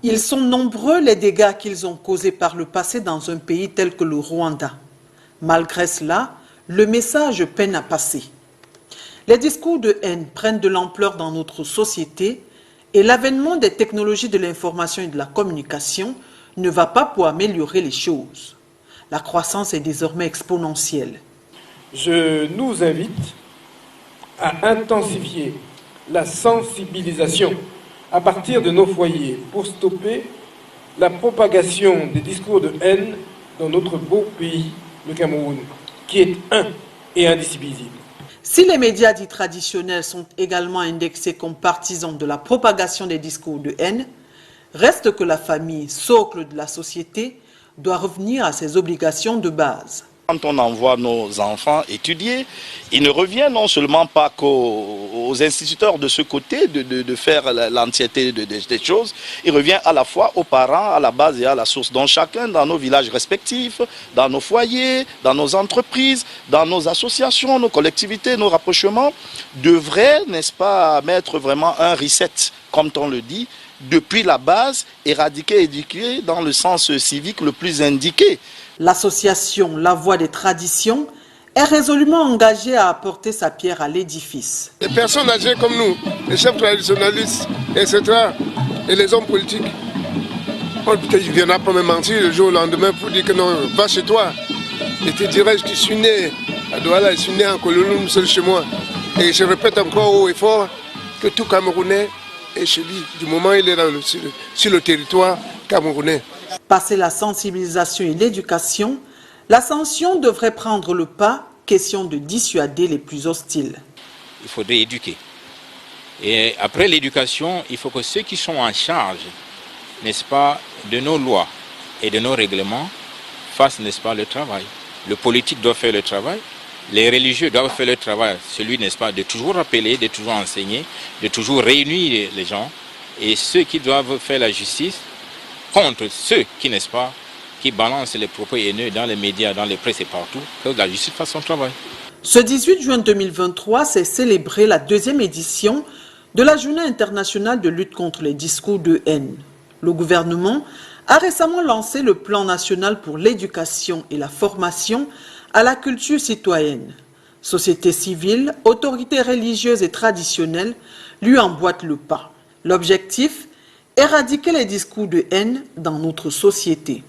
Ils sont nombreux les dégâts qu'ils ont causés par le passé dans un pays tel que le Rwanda. Malgré cela, le message peine à passer. Les discours de haine prennent de l'ampleur dans notre société et l'avènement des technologies de l'information et de la communication ne va pas pour améliorer les choses. La croissance est désormais exponentielle. Je nous invite à intensifier la sensibilisation à partir de nos foyers pour stopper la propagation des discours de haine dans notre beau pays, le Cameroun, qui est un et indivisible. Si les médias dits traditionnels sont également indexés comme partisans de la propagation des discours de haine, reste que la famille, socle de la société, doit revenir à ses obligations de base. Quand on envoie nos enfants étudier, il ne revient non seulement pas qu'aux instituteurs de ce côté de faire l'entièreté des choses, il revient à la fois aux parents, à la base et à la source. Donc chacun dans nos villages respectifs, dans nos foyers, dans nos entreprises, dans nos associations, nos collectivités, nos rapprochements, devrait, n'est-ce pas, mettre vraiment un reset, comme on le dit, depuis la base, éradiquer, éduquer dans le sens civique le plus indiqué. L'association La Voix des Traditions est résolument engagée à apporter sa pierre à l'édifice. Les personnes âgées comme nous, les chefs traditionnalistes, etc., et les hommes politiques, peut-être ne viendra pas me mentir le jour au lendemain pour dire que non, va chez toi. Et te dirais, je suis né à Douala, je suis né en Koulouloum, seul chez moi. Et je répète encore haut et fort que tout Camerounais est chez lui, du moment où il est sur le territoire camerounais. Passé la sensibilisation et l'éducation, la sanction devrait prendre le pas, question de dissuader les plus hostiles. Il faudrait éduquer. Et après l'éducation, il faut que ceux qui sont en charge, n'est-ce pas, de nos lois et de nos règlements, fassent, n'est-ce pas, le travail. Le politique doit faire le travail, les religieux doivent faire le travail, celui, n'est-ce pas, de toujours rappeler, de toujours enseigner, de toujours réunir les gens, et ceux qui doivent faire la justice, contre ceux qui, n'est-ce pas, qui balancent les propos haineux dans les médias, dans les presses et partout, que la justice fasse son travail. Ce 18 juin 2023, s'est célébrée la deuxième édition de la Journée internationale de lutte contre les discours de haine. Le gouvernement a récemment lancé le plan national pour l'éducation et la formation à la culture citoyenne. Société civile, autorités religieuses et traditionnelles lui emboîtent le pas. L'objectif, éradiquer les discours de haine dans notre société.